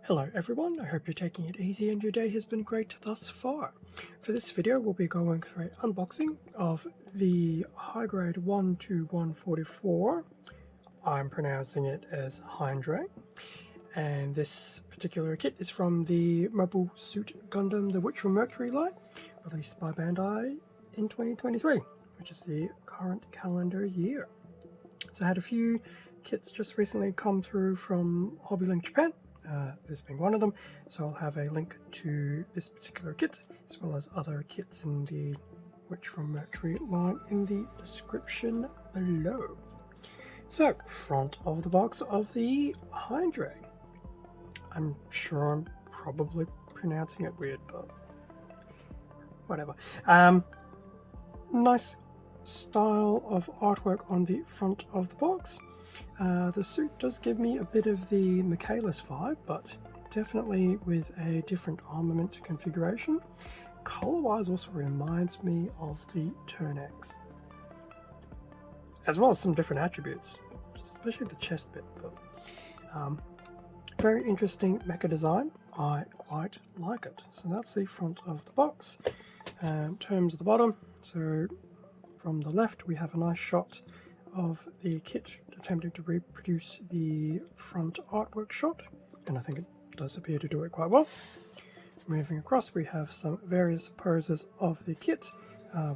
Hello everyone, I hope you're taking it easy and your day has been great thus far. For this video we'll be going through an unboxing of the high grade 12144. I'm pronouncing it as Heindree. And this particular kit is from the Mobile Suit Gundam The Witch from Mercury line, released by Bandai in 2023, which is the current calendar year. So I had a few kits just recently come through from Hobbylink Japan, this being one of them, so I'll have a link to this particular kit as well as other kits in the Witch from Mercury line in the description below. So, front of the box of the Heindree. I'm sure I'm probably pronouncing it weird, but whatever. Nice style of artwork on the front of the box. The suit does give me a bit of the Michaelis vibe, but definitely with a different armament configuration. Color-wise also reminds me of the Turn-X, as well as some different attributes, especially the chest bit. But very interesting mecha design. I quite like it. So that's the front of the box. In terms of the bottom, so from the left we have a nice shot of the kit attempting to reproduce the front artwork shot, and I think it does appear to do it quite well. Moving across, we have some various poses of the kit,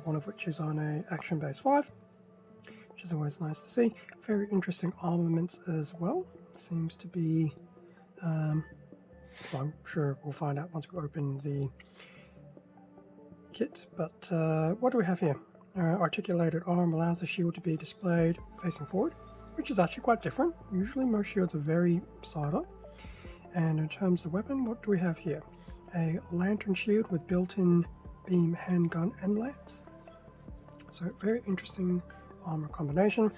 one of which is on a Action Base 5, which is always nice to see. Very interesting armaments as well. Seems to be, well, I'm sure we'll find out once we open the kit, but what do we have here? Articulated arm allows the shield to be displayed facing forward, which is actually quite different. Usually most shields are very side up. And in terms of weapon, what do we have here? A lantern shield with built-in beam handgun and lance. So very interesting armor combination.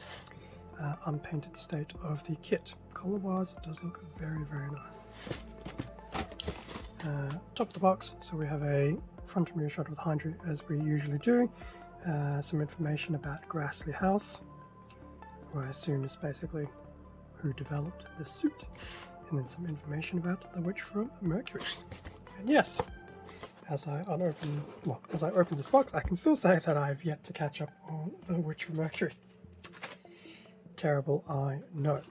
Unpainted state of the kit. Color-wise, it does look very, very nice. Top of the box, so we have a front and rear shot with Heindree as we usually do. Some information about Grassley House, who I assume is basically who developed the suit, and then some information about the Witch from Mercury. And yes, as I open this box, I can still say that I've yet to catch up on the Witch from Mercury. Terrible, I know.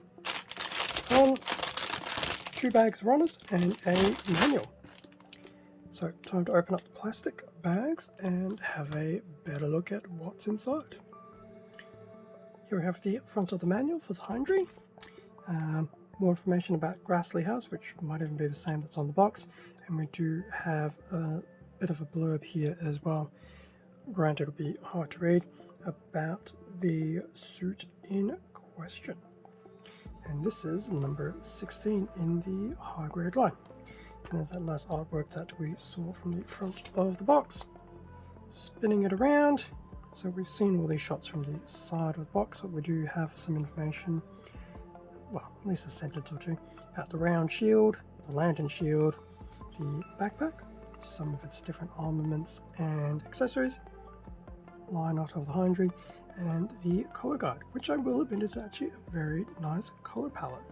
2 bags of runners and a manual. So, time to open up the plastic bags and have a better look at what's inside. Here we have the front of the manual for the Heindree. More information about Grassley House, which might even be the same that's on the box. And we do have a bit of a blurb here as well. Granted, it'll be hard to read, about the suit in question. And this is number 16 in the high grade line. And there's that nice artwork that we saw from the front of the box. Spinning it around, so we've seen all these shots from the side of the box, but we do have some information, well, at least a sentence or two, about the round shield, the lantern shield, the backpack, some of its different armaments and accessories, line art of the Heindree, and the color guide, which I will admit is actually a very nice color palette.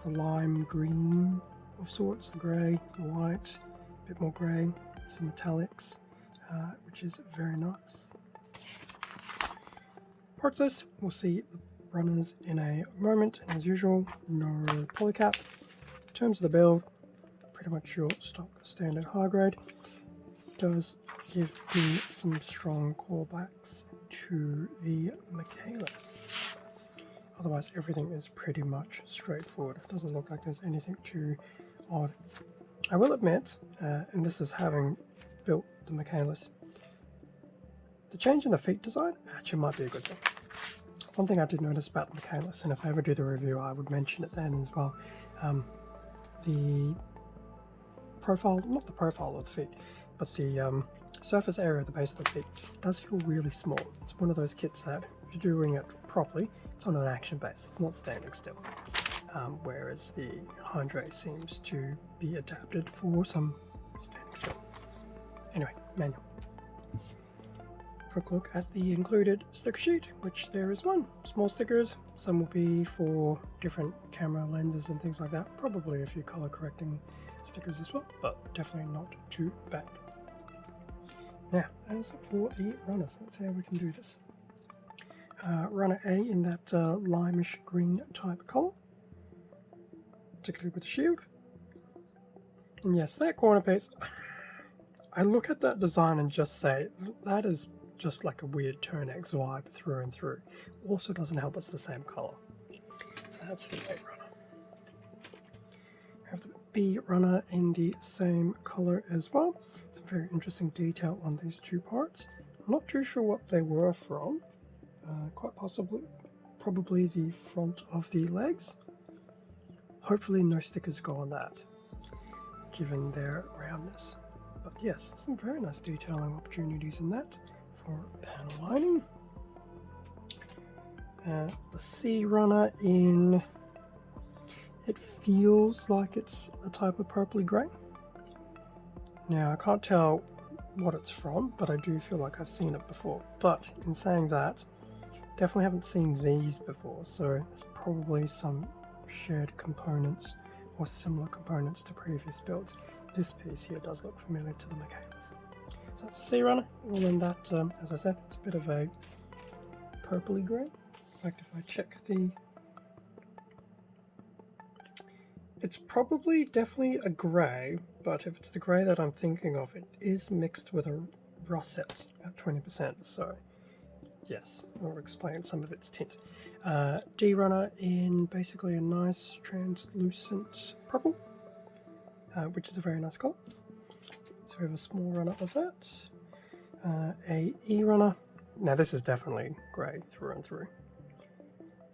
The lime green of sorts, the grey, the white, a bit more grey, some metallics, which is very nice. Parts list, we'll see the runners in a moment, and as usual, no polycap. In terms of the build, pretty much your stock standard high grade. Does give me some strong callbacks to the Michaelis. Otherwise, everything is pretty much straightforward. It doesn't look like there's anything too odd. I will admit, and this is having built the Michaelis, the change in the feet design actually might be a good thing. One thing I did notice about the Michaelis, and if I ever do the review, I would mention it then as well. The profile, not the profile of the feet, but the surface area of the base of the feet does feel really small. It's one of those kits that, if you're doing it properly, it's on an action base, it's not standing still. Whereas the Heindree seems to be adapted for some standing still. Anyway, manual. quick look at the included sticker sheet, which there is one. Small stickers, some will be for different camera lenses and things like that. Probably a few color correcting stickers as well, but definitely not too bad. Now, as for the runners, let's see how we can do this. Runner A in that limeish green type colour, particularly with the shield. And yes, that corner piece, I look at that design and just say, that is just like a weird Turn-X vibe through and through. Also doesn't help it's the same colour. So that's the A runner. I have the B runner in the same colour as well. Some very interesting detail on these two parts. I'm not too sure what they were from. Quite possibly, probably the front of the legs. Hopefully no stickers go on that, given their roundness. But yes, some very nice detailing opportunities in that for panel lining. The C runner in, it feels like it's a type of purpley grey. Now I can't tell what it's from, but I do feel like I've seen it before. But in saying that, definitely haven't seen these before, so there's probably some shared components or similar components to previous builds. This piece here does look familiar to the Michaelis. So that's the C runner, all in that, as I said, it's a bit of a purpley grey. In fact, if I check the... It's probably definitely a grey, but if it's the grey that I'm thinking of, it is mixed with a russet at 20%, so yes, I'll explain some of its tint. D runner in basically a nice translucent purple, which is a very nice colour. So we have a small runner of that. A E runner. Now this is definitely grey through and through.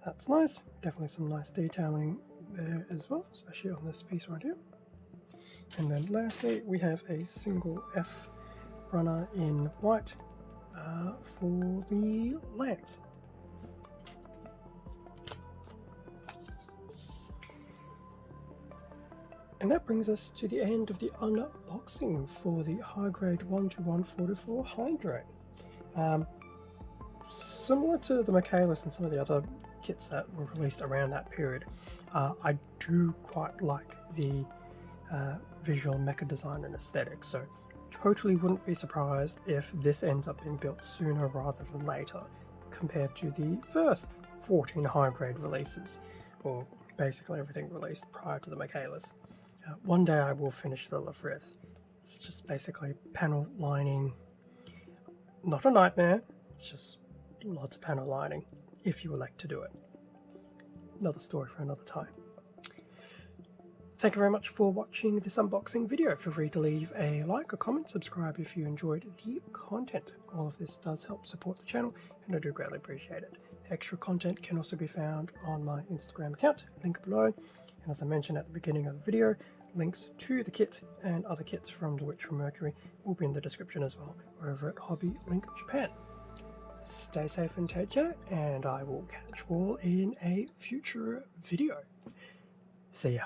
That's nice. Definitely some nice detailing there as well, especially on this piece right here. And then lastly, we have a single F runner in white for the lance. And that brings us to the end of the unboxing for the high grade 12144 Heindree. Similar to the Michaelis and some of the other kits that were released around that period, I do quite like the visual mecha design and aesthetic, so totally wouldn't be surprised if this ends up being built sooner rather than later compared to the first 14 high grade releases, or basically everything released prior to the Michaelis. One day I will finish the Lafrith. It's just basically panel lining, not a nightmare, it's just lots of panel lining if you elect to do it. Another story for another time. Thank you very much for watching this unboxing video. Feel free to leave a like, a comment, subscribe if you enjoyed the content. All of this does help support the channel and I do greatly appreciate it. Extra content can also be found on my Instagram account, link below. And as I mentioned at the beginning of the video, links to the kit and other kits from The Witch from Mercury will be in the description as well, over at Hobby Link Japan. Stay safe and take care, and I will catch you all in a future video. See ya.